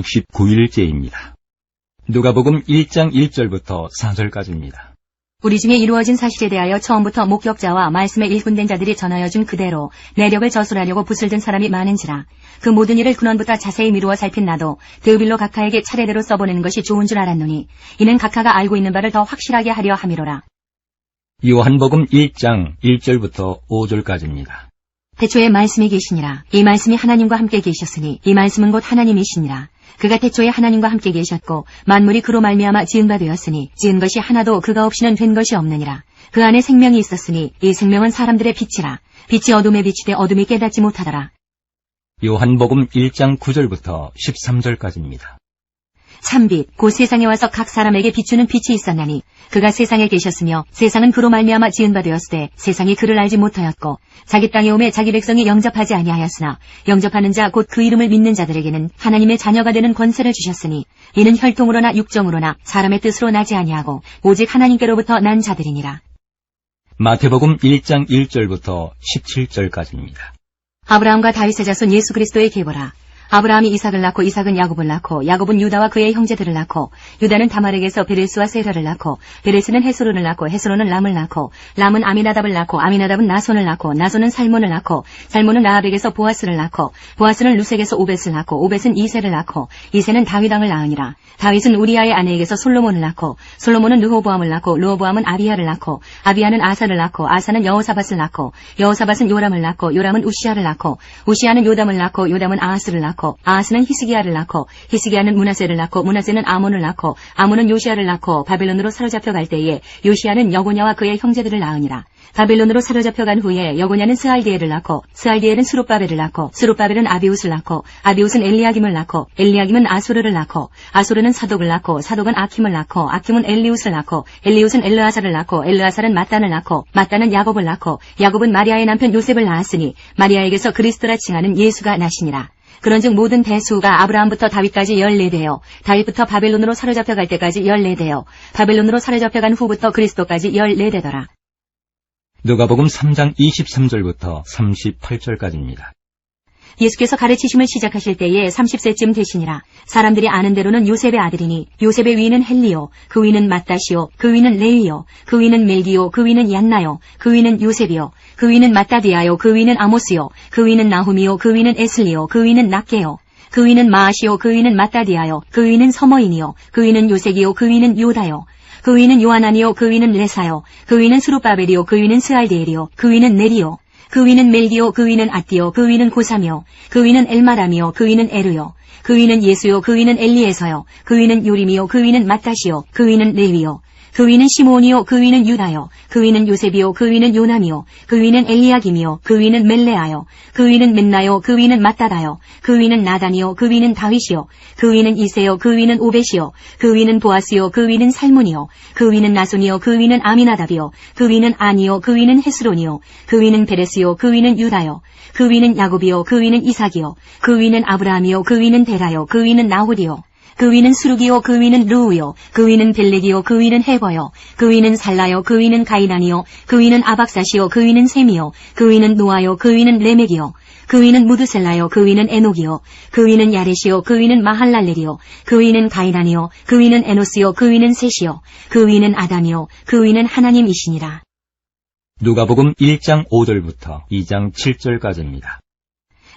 69일째입니다. 누가복음 1장 1절부터 4절까지입니다. 우리 중에 이루어진 사실에 대하여 처음부터 목격자와 말씀에 일꾼된 자들이 전하여 준 그대로 내력을 저술하려고 붓을 든 사람이 많은지라. 그 모든 일을 근원부터 자세히 미루어 살핀 나도 데오빌로 각하에게 차례대로 써보내는 것이 좋은 줄 알았노니 이는 각하가 알고 있는 바를 더 확실하게 하려 함이로라. 요한복음 1장 1절부터 5절까지입니다. 태초에 말씀이 계시니라. 이 말씀이 하나님과 함께 계셨으니 이 말씀은 곧 하나님이시니라. 그가 태초에 하나님과 함께 계셨고 만물이 그로 말미암아 지은 바 되었으니 지은 것이 하나도 그가 없이는 된 것이 없느니라. 그 안에 생명이 있었으니 이 생명은 사람들의 빛이라. 빛이 어둠에 비치되 어둠이 깨닫지 못하더라. 요한복음 1장 9절부터 13절까지입니다. 참빛 곧 세상에 와서 각 사람에게 비추는 빛이 있었나니 그가 세상에 계셨으며 세상은 그로 말미암아 지은 바 되었으되 세상이 그를 알지 못하였고 자기 땅에 오매 자기 백성이 영접하지 아니하였으나 영접하는 자 곧 그 이름을 믿는 자들에게는 하나님의 자녀가 되는 권세를 주셨으니 이는 혈통으로나 육정으로나 사람의 뜻으로 나지 아니하고 오직 하나님께로부터 난 자들이니라. 마태복음 1장 1절부터 17절까지입니다. 아브라함과 다윗의 자손 예수 그리스도의 계보라. 아브라함이 이삭을 낳고 이삭은 야곱을 낳고 야곱은 유다와 그의 형제들을 낳고 유다는 다말에게서 베레스와 세라를 낳고 베레스는 헤스론을 낳고 헤스론은 람을 낳고 람은 아미나답을 낳고 아미나답은 나손을 낳고 나손은 살몬을 낳고 살몬은 라합에게서 보아스를 낳고 보아스는 루색에서 오벳을 낳고 오벳은 이세를 낳고 이세는 다윗 왕을 낳으니라. 다윗은 우리아의 아내에게서 솔로몬을 낳고 솔로몬은 르호보암을 낳고 르호보암은 아비야를 낳고 아비야는 아사를 낳고 아사는 여호사밧을 낳고 여호사밧은 요람을 낳고 요람은 우시아를 낳고 우시아는 요담을 낳고 요담은 아하스를 낳고 아하스는 히스기야를 낳고 히스기야는 므낫세를 낳고 므낫세는 아몬을 낳고 아몬은 요시야를 낳고 바벨론으로 사로잡혀 갈 때에 요시야는 여고냐와 그의 형제들을 낳으니라. 바벨론으로 사로잡혀간 후에 여고냐는 스알디엘을 낳고 스알디엘은 스룹바벨을 낳고 스룹바벨은 아비웃을 낳고 아비웃은 엘리야김을 낳고 엘리야김은 아소르를 낳고 아소르는 사독을 낳고 사독은 아킴을 낳고 아킴은 엘리웃을 낳고 엘리웃은 엘르아살을 낳고 엘르아살은 mat단을 낳고 mat단은 야곱을 낳고 야곱은 마리아의 남편 요셉을 낳았으니 마리아에게서 그리스도라 칭하는 예수가 나시니라. 그런즉 모든 대수가 아브라함부터 다윗까지 14대요. 다윗부터 바벨론으로 사로잡혀 갈 때까지 14대요. 바벨론으로 사로잡혀 간 후부터 그리스도까지 14대더라. 누가복음 3장 23절부터 38절까지입니다. 예수께서 가르치심을 시작하실 때에 30세쯤 되시니라. 사람들이 아는 대로는 요셉의 아들이니 요셉의 위는 헬리요, 그 위는 맏다시요, 그 위는 레위요, 그 위는 멜기요, 그 위는 얀나요, 그 위는 요셉이요, 그 위는 마따디아요, 그 위는 아모스요, 그 위는 나훔이요, 그 위는 에슬리요, 그 위는 낫게요, 그 위는 마아시요, 그 위는 마따디아요, 그 위는 서머인이요, 그 위는 요색이요, 그 위는 요다요, 그 위는 요하나니요, 그 위는 레사요, 그 위는 스룹바벨이요, 그 위는 스알디엘이요, 그 위는 네리요, 그 위는 멜기요, 그 위는 아띠요, 그 위는 고사며, 그 위는 엘마람이요, 그 위는 에르요, 그 위는 예수요, 그 위는 엘리에서요, 그 위는 요림이요, 그 위는 맏다시요, 그 위는 레위요, 그 위는 시몬이요, 그 위는 유다요, 그 위는 요셉이요, 그 위는 요남이요, 그 위는 엘리야김이요, 그 위는 멜레아요, 그 위는 맨나요, 그 위는 마따다요, 그 위는 나단이요, 그 위는 다윗이요, 그 위는 이세요, 그 위는 오벳이요, 그 위는 보아스요, 그 위는 살몬이요, 그 위는 나손이요, 그 위는 아미나답이요, 그 위는 아니요, 그 위는 헤스론이요, 그 위는 베레스요, 그 위는 유다요, 그 위는 야곱이요, 그 위는 이삭이요, 그 위는 아브라함이요, 그 위는 데라요, 그 위는 나홀이요, 그 위는 수룩이요, 그 위는 르우요, 그 위는 벨렉이요, 그 위는 헤버요, 그 위는 살라요, 그 위는 가이난이요, 그 위는 아박사시요, 그 위는 셈이요, 그 위는 노아요, 그 위는 레멕이요, 그 위는 무드셀라요, 그 위는 에녹이요, 그 위는 야렛이요, 그 위는 마할랄렐이요, 그 위는 가이난이요, 그 위는 에노스요, 그 위는 셋이요, 그 위는 아담이요, 그 위는 하나님이시니라. 누가복음 1장 5절부터 2장 7절까지입니다.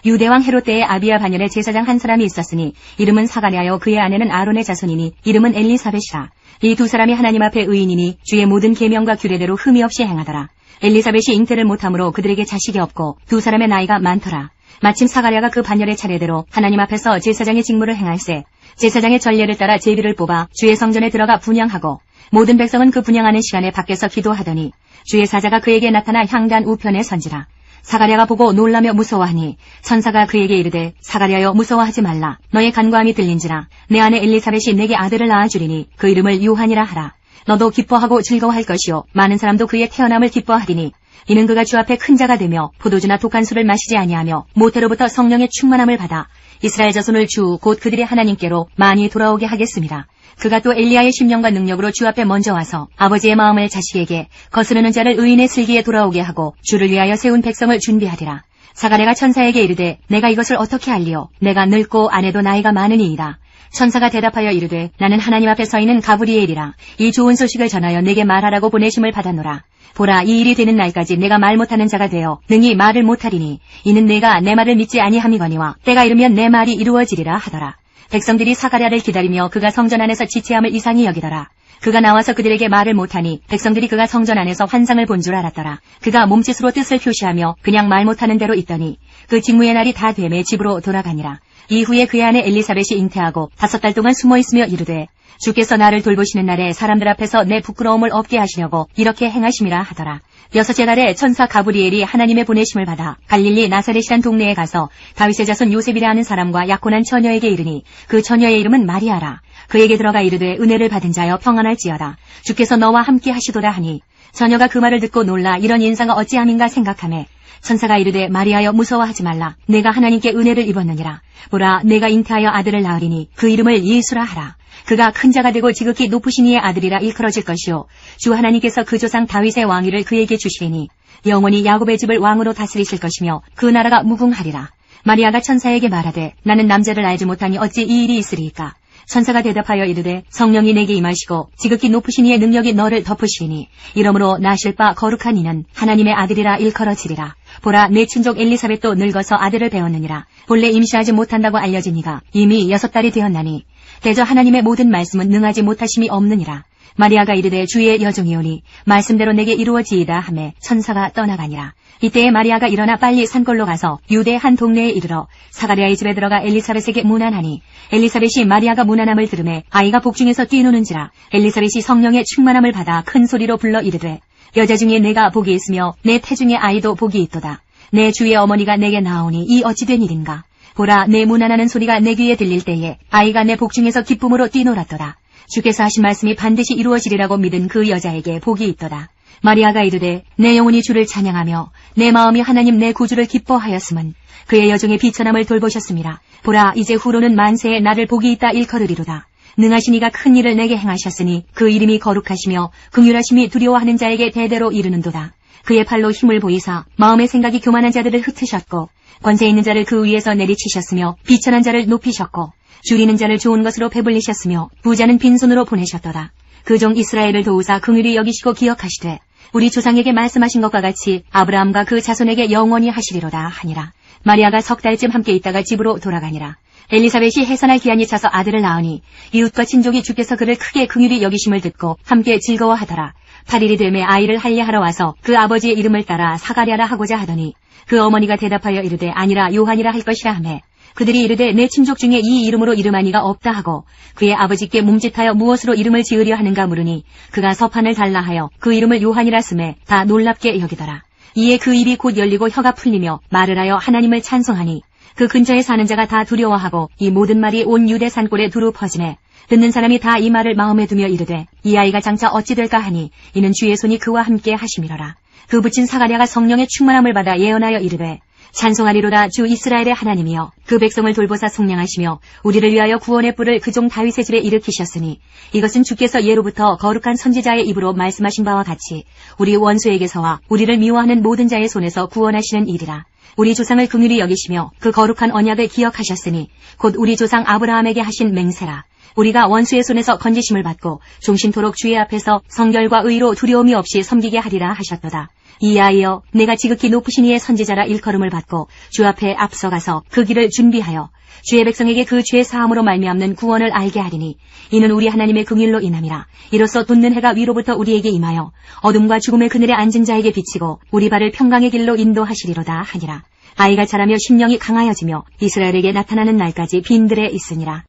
유대왕 헤롯 때에 아비야 반열에 제사장 한 사람이 있었으니 이름은 사가랴요, 그의 아내는 아론의 자손이니 이름은 엘리사벳이라. 이 두 사람이 하나님 앞에 의인이니 주의 모든 계명과 규례대로 흠이 없이 행하더라. 엘리사벳이 잉태를 못함으로 그들에게 자식이 없고 두 사람의 나이가 많더라. 마침 사가랴가 그 반열의 차례대로 하나님 앞에서 제사장의 직무를 행할세 제사장의 전례를 따라 제비를 뽑아 주의 성전에 들어가 분향하고 모든 백성은 그 분향하는 시간에 밖에서 기도하더니 주의 사자가 그에게 나타나 향단 우편에 선지라. 사가랴가 보고 놀라며 무서워하니 천사가 그에게 이르되 사가랴여 무서워하지 말라. 너의 간구함이 들린지라. 내 아내 엘리사벳이 내게 아들을 낳아주리니 그 이름을 요한이라 하라. 너도 기뻐하고 즐거워할 것이요 많은 사람도 그의 태어남을 기뻐하리니 이는 그가 주 앞에 큰 자가 되며 포도주나 독한 술을 마시지 아니하며 모태로부터 성령의 충만함을 받아 이스라엘 자손을 주 곧 그들의 하나님께로 많이 돌아오게 하겠습니다. 그가 또 엘리야의 심령과 능력으로 주 앞에 먼저 와서 아버지의 마음을 자식에게 거스르는 자를 의인의 슬기에 돌아오게 하고 주를 위하여 세운 백성을 준비하리라. 사가랴가 천사에게 이르되 내가 이것을 어떻게 알리오? 내가 늙고 아내도 나이가 많으니이다. 천사가 대답하여 이르되 나는 하나님 앞에 서 있는 가브리엘이라. 이 좋은 소식을 전하여 내게 말하라고 보내심을 받았노라. 보라, 이 일이 되는 날까지 내가 말 못하는 자가 되어 능히 말을 못하리니 이는 내가 내 말을 믿지 아니함이거니와 때가 이르면 내 말이 이루어지리라 하더라. 백성들이 사가랴를 기다리며 그가 성전 안에서 지체함을 이상히 여기더라. 그가 나와서 그들에게 말을 못하니 백성들이 그가 성전 안에서 환상을 본 줄 알았더라. 그가 몸짓으로 뜻을 표시하며 그냥 말 못하는 대로 있더니 그 직무의 날이 다 되매 집으로 돌아가니라. 이후에 그의 아내 엘리사벳이 잉태하고 5달 동안 숨어있으며 이르되 주께서 나를 돌보시는 날에 사람들 앞에서 내 부끄러움을 없게 하시려고 이렇게 행하심이라 하더라. 6째 달에 천사 가브리엘이 하나님의 보내심을 받아 갈릴리 나사렛이란 동네에 가서 다윗의 자손 요셉이라 하는 사람과 약혼한 처녀에게 이르니 그 처녀의 이름은 마리아라. 그에게 들어가 이르되 은혜를 받은 자여 평안할지어다. 주께서 너와 함께 하시도다 하니 처녀가 그 말을 듣고 놀라 이런 인사가 어찌함인가 생각하매 천사가 이르되 마리아여 무서워하지 말라. 내가 하나님께 은혜를 입었느니라. 보라, 내가 잉태하여 아들을 낳으리니 그 이름을 예수라 하라. 그가 큰 자가 되고 지극히 높으신 이의 아들이라 일컬어질 것이요 주 하나님께서 그 조상 다윗의 왕위를 그에게 주시리니 영원히 야곱의 집을 왕으로 다스리실 것이며 그 나라가 무궁하리라. 마리아가 천사에게 말하되 나는 남자를 알지 못하니 어찌 이 일이 있으리이까. 천사가 대답하여 이르되 성령이 내게 임하시고 지극히 높으신 이의 능력이 너를 덮으시리니 이러므로 나실 바 거룩한 이는 하나님의 아들이라 일컬어지리라. 보라, 내 친족 엘리사벳도 늙어서 아들을 배웠느니라. 본래 임시하지 못한다고 알려진 이가 이미 6달이 되었나니 대저 하나님의 모든 말씀은 능하지 못하심이 없느니라. 마리아가 이르되 주의 여종이오니 말씀대로 내게 이루어지이다 하매 천사가 떠나가니라. 이때에 마리아가 일어나 빨리 산골로 가서 유대 한 동네에 이르러 사가랴의 집에 들어가 엘리사벳에게 문안하니 엘리사벳이 마리아가 문안함을 들으매 아이가 복중에서 뛰노는지라. 엘리사벳이 성령의 충만함을 받아 큰 소리로 불러 이르되 여자 중에 내가 복이 있으며 내 태중의 아이도 복이 있도다. 내 주의 어머니가 내게 나오니 이 어찌 된 일인가. 보라, 내 문안하는 소리가 내 귀에 들릴 때에 아이가 내 복중에서 기쁨으로 뛰놀았도다. 주께서 하신 말씀이 반드시 이루어지리라고 믿은 그 여자에게 복이 있도다. 마리아가 이르되 내 영혼이 주를 찬양하며 내 마음이 하나님 내 구주를 기뻐하였음은 그의 여종의 비천함을 돌보셨음이라. 보라, 이제 후로는 만세에 나를 복이 있다 일컬으리로다. 능하신 이가 큰 일을 내게 행하셨으니 그 이름이 거룩하시며 긍휼하심이 두려워하는 자에게 대대로 이르는도다. 그의 팔로 힘을 보이사 마음의 생각이 교만한 자들을 흩으셨고 권세 있는 자를 그 위에서 내리치셨으며 비천한 자를 높이셨고 줄이는 자를 좋은 것으로 배불리셨으며 부자는 빈손으로 보내셨도다. 그 종 이스라엘을 도우사 긍휼히 여기시고 기억하시되 우리 조상에게 말씀하신 것과 같이 아브라함과 그 자손에게 영원히 하시리로다 하니라. 마리아가 6달쯤 함께 있다가 집으로 돌아가니라. 엘리사벳이 해산할 기한이 차서 아들을 낳으니 이웃과 친족이 주께서 그를 크게 긍휼히 여기심을 듣고 함께 즐거워하더라. 8일이 되매 아이를 할례하러 와서 그 아버지의 이름을 따라 사가랴라 하고자 하더니 그 어머니가 대답하여 이르되 아니라 요한이라 할 것이라 하매 그들이 이르되 내 친족 중에 이 이름으로 이름한 이가 없다 하고 그의 아버지께 몸짓하여 무엇으로 이름을 지으려 하는가 물으니 그가 서판을 달라 하여 그 이름을 요한이라 쓰매 다 놀랍게 여기더라. 이에 그 입이 곧 열리고 혀가 풀리며 말을 하여 하나님을 찬송하니 그 근처에 사는 자가 다 두려워하고 이 모든 말이 온 유대 산골에 두루 퍼지매 듣는 사람이 다 이 말을 마음에 두며 이르되 이 아이가 장차 어찌 될까 하니 이는 주의 손이 그와 함께 하심이로라. 그 붙인 사가랴가 성령의 충만함을 받아 예언하여 이르되 찬송하리로다. 주 이스라엘의 하나님이여 그 백성을 돌보사 속량하시며 우리를 위하여 구원의 뿔을 그 종 다윗의 집에 일으키셨으니 이것은 주께서 예로부터 거룩한 선지자의 입으로 말씀하신 바와 같이 우리 원수에게서와 우리를 미워하는 모든 자의 손에서 구원하시는 일이라. 우리 조상을 긍휼히 여기시며 그 거룩한 언약을 기억하셨으니 곧 우리 조상 아브라함에게 하신 맹세라. 우리가 원수의 손에서 건지심을 받고 종신토록 주의 앞에서 성결과 의로 두려움이 없이 섬기게 하리라 하셨도다. 이 아이여 내가 지극히 높으신 이의 선지자라 일컬음을 받고 주 앞에 앞서가서 그 길을 준비하여 주의 백성에게 그 죄 사함으로 말미암는 구원을 알게 하리니 이는 우리 하나님의 긍휼로 인함이라. 이로써 돋는 해가 위로부터 우리에게 임하여 어둠과 죽음의 그늘에 앉은 자에게 비치고 우리 발을 평강의 길로 인도하시리로다 하니라. 아이가 자라며 심령이 강하여지며 이스라엘에게 나타나는 날까지 빈들에 있으니라.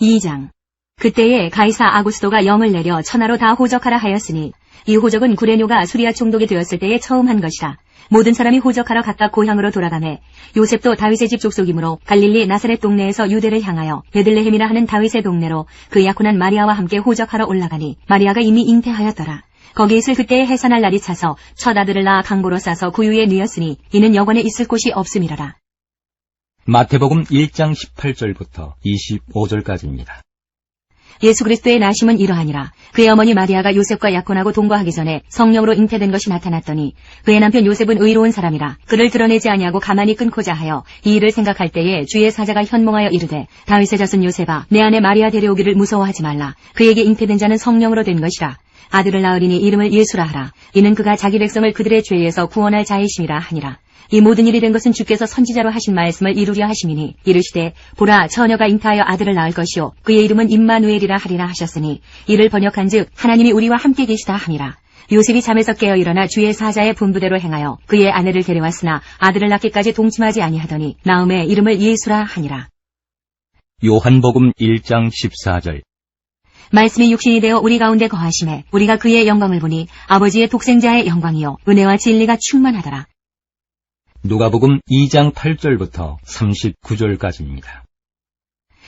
2장. 그때에 가이사 아구스도가 영을 내려 천하로 다 호적하라 하였으니 이 호적은 구레뇨가 수리아 총독이 되었을 때에 처음 한 것이라. 모든 사람이 호적하러 각각 고향으로 돌아가매 요셉도 다윗의 집 족속이므로 갈릴리 나사렛 동네에서 유대를 향하여 베들레헴이라 하는 다윗의 동네로 그 약혼한 마리아와 함께 호적하러 올라가니 마리아가 이미 잉태하였더라. 거기 있을 그때에 해산할 날이 차서 첫 아들을 낳아 강보로 싸서 구유에 누였으니 이는 여관에 있을 곳이 없음이러라. 마태복음 1장 18절부터 25절까지입니다. 예수 그리스도의 나심은 이러하니라. 그의 어머니 마리아가 요셉과 약혼하고 동거하기 전에 성령으로 잉태된 것이 나타났더니 그의 남편 요셉은 의로운 사람이라. 그를 드러내지 아니하고 가만히 끊고자 하여 이 일을 생각할 때에 주의 사자가 현몽하여 이르되 다윗의 자손 요셉아 내 아내 마리아 데려오기를 무서워하지 말라. 그에게 잉태된 자는 성령으로 된 것이라. 아들을 낳으리니 이름을 예수라 하라. 이는 그가 자기 백성을 그들의 죄에서 구원할 자이심이라 하니라. 이 모든 일이 된 것은 주께서 선지자로 하신 말씀을 이루려 하심이니 이르시되 보라 처녀가 잉태하여 아들을 낳을 것이요 그의 이름은 임마누엘이라 하리라 하셨으니 이를 번역한즉 하나님이 우리와 함께 계시다 함이라. 요셉이 잠에서 깨어 일어나 주의 사자의 분부대로 행하여 그의 아내를 데려왔으나 아들을 낳기까지 동침하지 아니하더니 나음에 이름을 예수라 하니라. 요한복음 1장 14절. 말씀이 육신이 되어 우리 가운데 거하심에 우리가 그의 영광을 보니 아버지의 독생자의 영광이요 은혜와 진리가 충만하더라. 누가복음 2장 8절부터 39절까지입니다.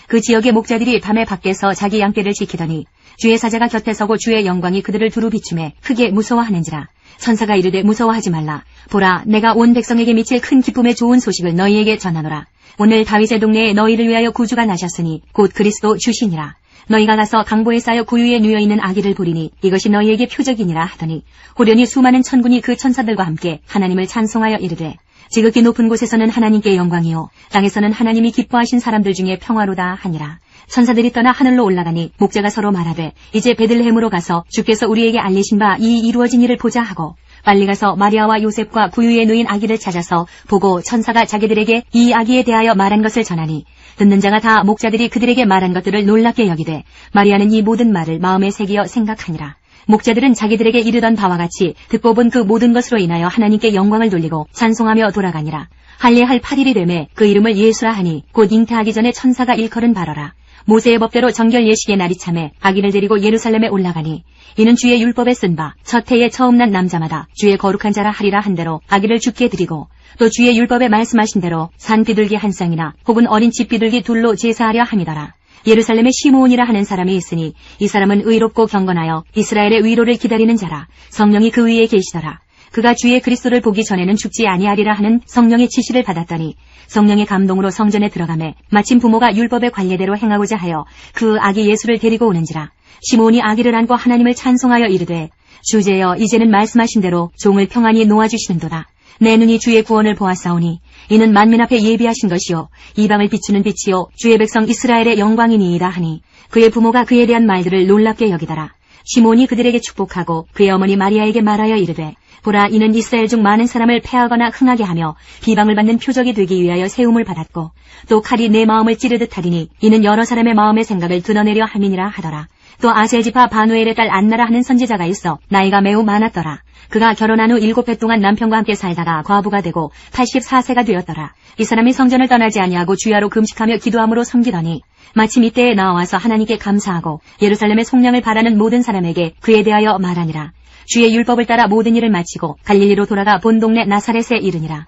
그 지역의 목자들이 밤에 밖에서 자기 양떼를 지키더니 주의 사자가 곁에 서고 주의 영광이 그들을 두루 비추매 크게 무서워하는지라. 천사가 이르되 무서워하지 말라. 보라 내가 온 백성에게 미칠 큰 기쁨의 좋은 소식을 너희에게 전하노라. 오늘 다윗의 동네에 너희를 위하여 구주가 나셨으니 곧 그리스도 주시니라. 너희가 가서 강보에 쌓여 구유에 누워있는 아기를 보리니 이것이 너희에게 표적이니라 하더니 호련히 수많은 천군이 그 천사들과 함께 하나님을 찬송하여 이르되 지극히 높은 곳에서는 하나님께 영광이요 땅에서는 하나님이 기뻐하신 사람들 중에 평화로다 하니라. 천사들이 떠나 하늘로 올라가니 목자가 서로 말하되 이제 베들레헴으로 가서 주께서 우리에게 알리신 바 이 이루어진 일을 보자 하고 빨리 가서 마리아와 요셉과 구유에 누인 아기를 찾아서 보고 천사가 자기들에게 이 아기에 대하여 말한 것을 전하니 듣는 자가 다 목자들이 그들에게 말한 것들을 놀랍게 여기되 마리아는 이 모든 말을 마음에 새기어 생각하니라. 목자들은 자기들에게 이르던 바와 같이 듣고 본 그 모든 것으로 인하여 하나님께 영광을 돌리고 찬송하며 돌아가니라. 할례할 8일이 되매 그 이름을 예수라 하니 곧 잉태하기 전에 천사가 일컬은 바로라. 모세의 법대로 정결 예식의 날이 참에 아기를 데리고 예루살렘에 올라가니 이는 주의 율법에 쓴 바 첫 해에 처음 난 남자마다 주의 거룩한 자라 하리라 한 대로 아기를 죽게 드리고 또 주의 율법에 말씀하신 대로 산 비둘기 한 쌍이나 혹은 어린 집 비둘기 둘로 제사하려 함이더라. 예루살렘에 시므온이라 하는 사람이 있으니 이 사람은 의롭고 경건하여 이스라엘의 위로를 기다리는 자라. 성령이 그 위에 계시더라. 그가 주의 그리스도를 보기 전에는 죽지 아니하리라 하는 성령의 지시를 받았더니 성령의 감동으로 성전에 들어가매 마침 부모가 율법의 관례대로 행하고자 하여 그 아기 예수를 데리고 오는지라. 시므온이 아기를 안고 하나님을 찬송하여 이르되 주제여 이제는 말씀하신 대로 종을 평안히 놓아주시는도다. 내 눈이 주의 구원을 보았사오니 이는 만민 앞에 예비하신 것이요 이방을 비추는 빛이요 주의 백성 이스라엘의 영광이니이다 하니 그의 부모가 그에 대한 말들을 놀랍게 여기더라. 시몬이 그들에게 축복하고 그의 어머니 마리아에게 말하여 이르되 보라 이는 이스라엘 중 많은 사람을 패하거나 흥하게 하며 비방을 받는 표적이 되기 위하여 세움을 받았고 또 칼이 내 마음을 찌르듯 하리니 이는 여러 사람의 마음의 생각을 드러내려 함이니라 하더라. 또 아셀지파 바누엘의 딸 안나라 하는 선지자가 있어 나이가 매우 많았더라. 그가 결혼한 후 7해 동안 남편과 함께 살다가 과부가 되고 84세가 되었더라. 이 사람이 성전을 떠나지 아니하고 주야로 금식하며 기도함으로 섬기더니 마침 이때에 나와서 하나님께 감사하고 예루살렘의 속량을 바라는 모든 사람에게 그에 대하여 말하니라. 주의 율법을 따라 모든 일을 마치고 갈릴리로 돌아가 본 동네 나사렛에 이르니라.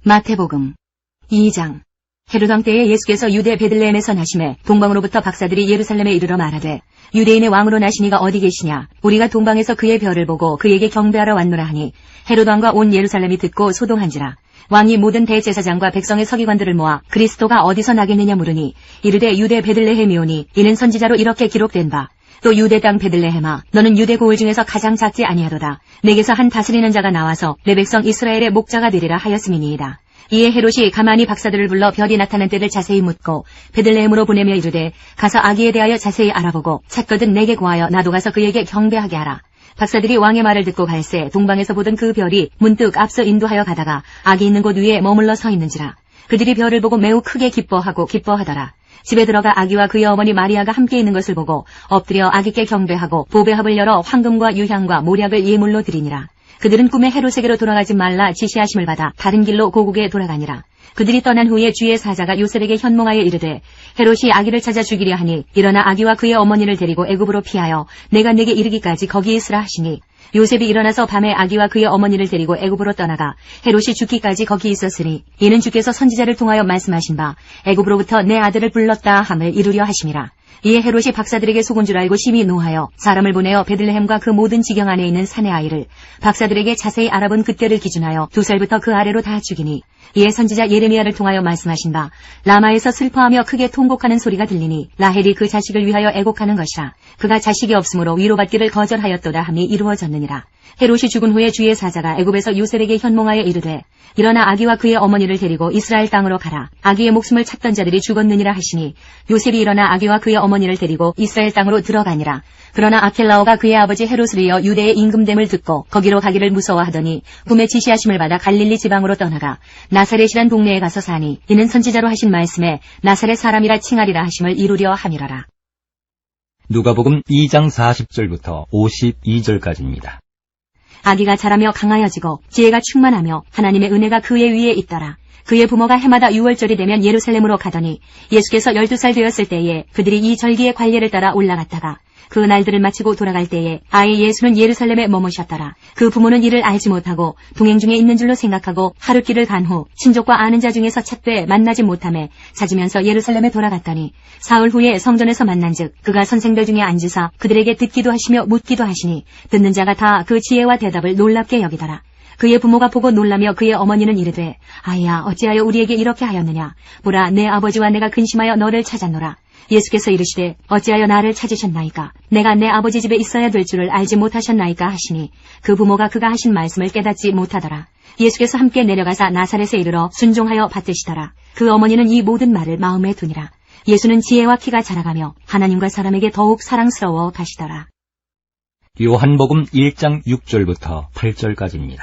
마태복음 2장. 헤롯 왕 때에 예수께서 유대 베들레헴에서 나심에 동방으로부터 박사들이 예루살렘에 이르러 말하되 유대인의 왕으로 나시니가 어디 계시냐. 우리가 동방에서 그의 별을 보고 그에게 경배하러 왔노라 하니 헤롯 왕과 온 예루살렘이 듣고 소동한지라. 왕이 모든 대제사장과 백성의 서기관들을 모아 그리스도가 어디서 나겠느냐 물으니 이르되 유대 베들레헴이오니 이는 선지자로 이렇게 기록된 바 또 유대 땅 베들레헴아 너는 유대 고을 중에서 가장 작지 아니하도다. 내게서 한 다스리는 자가 나와서 내 백성 이스라엘의 목자가 되리라 하였음이니이다. 이에 헤롯이 가만히 박사들을 불러 별이 나타난 때를 자세히 묻고 베들레헴으로 보내며 이르되 가서 아기에 대하여 자세히 알아보고 찾거든 내게 구하여 나도 가서 그에게 경배하게 하라. 박사들이 왕의 말을 듣고 갈새 동방에서 보던 그 별이 문득 앞서 인도하여 가다가 아기 있는 곳 위에 머물러 서 있는지라. 그들이 별을 보고 매우 크게 기뻐하더라. 집에 들어가 아기와 그의 어머니 마리아가 함께 있는 것을 보고 엎드려 아기께 경배하고 보배합을 열어 황금과 유향과 모략을 예물로 드리니라. 그들은 꿈에 헤롯에게로 돌아가지 말라 지시하심을 받아 다른 길로 고국에 돌아가니라. 그들이 떠난 후에 주의 사자가 요셉에게 현몽하여 이르되 헤롯이 아기를 찾아 죽이려 하니 일어나 아기와 그의 어머니를 데리고 애굽으로 피하여 내가 내게 이르기까지 거기 있으라 하시니 요셉이 일어나서 밤에 아기와 그의 어머니를 데리고 애굽으로 떠나가 헤롯이 죽기까지 거기 있었으니 이는 주께서 선지자를 통하여 말씀하신 바 애굽으로부터 내 아들을 불렀다 함을 이루려 하심이라. 이에 헤롯이 박사들에게 속은 줄 알고 심히 노하여 사람을 보내어 베들레헴과 그 모든 지경 안에 있는 산의 아이를 박사들에게 자세히 알아본 그때를 기준하여 2살부터 그 아래로 다 죽이니, 이에 선지자 예레미야를 통하여 말씀하신 바 라마에서 슬퍼하며 크게 통곡하는 소리가 들리니 라헬이 그 자식을 위하여 애곡하는 것이라. 그가 자식이 없으므로 위로받기를 거절하였도다 함이 이루어졌느니라. 헤롯이 죽은 후에 주의 사자가 애굽에서 요셉에게 현몽하여 이르되, 일어나 아기와 그의 어머니를 데리고 이스라엘 땅으로 가라. 아기의 목숨을 찾던 자들이 죽었느니라 하시니, 요셉이 일어나 아기와 그의 어머니를 데리고 이스라엘 땅으로 들어가니라. 그러나 아켈라오가 그의 아버지 헤롯을 이어 유대의 임금됨을 듣고 거기로 가기를 무서워하더니 꿈에 지시하심을 받아 갈릴리 지방으로 떠나가 나사렛이란 동네에 가서 사니, 이는 선지자로 하신 말씀에 나사렛 사람이라 칭하리라 하심을 이루려 함이러라. 누가복음 2장 40절부터 52절까지입니다. 아기가 자라며 강하여지고 지혜가 충만하며 하나님의 은혜가 그의 위에 있더라. 그의 부모가 해마다 6월절이 되면 예루살렘으로 가더니 예수께서 12살 되었을 때에 그들이 이 절기의 관례를 따라 올라갔다가 그 날들을 마치고 돌아갈 때에 아이 예수는 예루살렘에 머무셨더라. 그 부모는 이를 알지 못하고 동행 중에 있는 줄로 생각하고 하룻길을 간 후 친족과 아는 자 중에서 찾되 만나지 못하매 찾으면서 예루살렘에 돌아갔더니 사흘 후에 성전에서 만난즉 그가 선생들 중에 앉으사 그들에게 듣기도 하시며 묻기도 하시니 듣는 자가 다 그 지혜와 대답을 놀랍게 여기더라. 그의 부모가 보고 놀라며 그의 어머니는 이르되, 아이야 어찌하여 우리에게 이렇게 하였느냐. 보라, 내 아버지와 내가 근심하여 너를 찾았노라. 예수께서 이르시되, 어찌하여 나를 찾으셨나이까. 내가 내 아버지 집에 있어야 될 줄을 알지 못하셨나이까 하시니, 그 부모가 그가 하신 말씀을 깨닫지 못하더라. 예수께서 함께 내려가사 나사렛에 이르러 순종하여 받드시더라. 그 어머니는 이 모든 말을 마음에 두니라. 예수는 지혜와 키가 자라가며 하나님과 사람에게 더욱 사랑스러워 가시더라. 요한복음 1장 6절부터 8절까지입니다.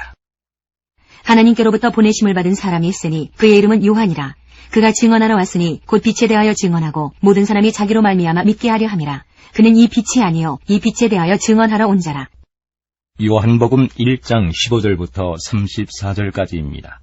하나님께로부터 보내심을 받은 사람이 있으니 그의 이름은 요한이라. 그가 증언하러 왔으니 곧 빛에 대하여 증언하고 모든 사람이 자기로 말미암아 믿게 하려 함이라. 그는 이 빛이 아니요 이 빛에 대하여 증언하러 온 자라. 요한복음 1장 15절부터 34절까지입니다.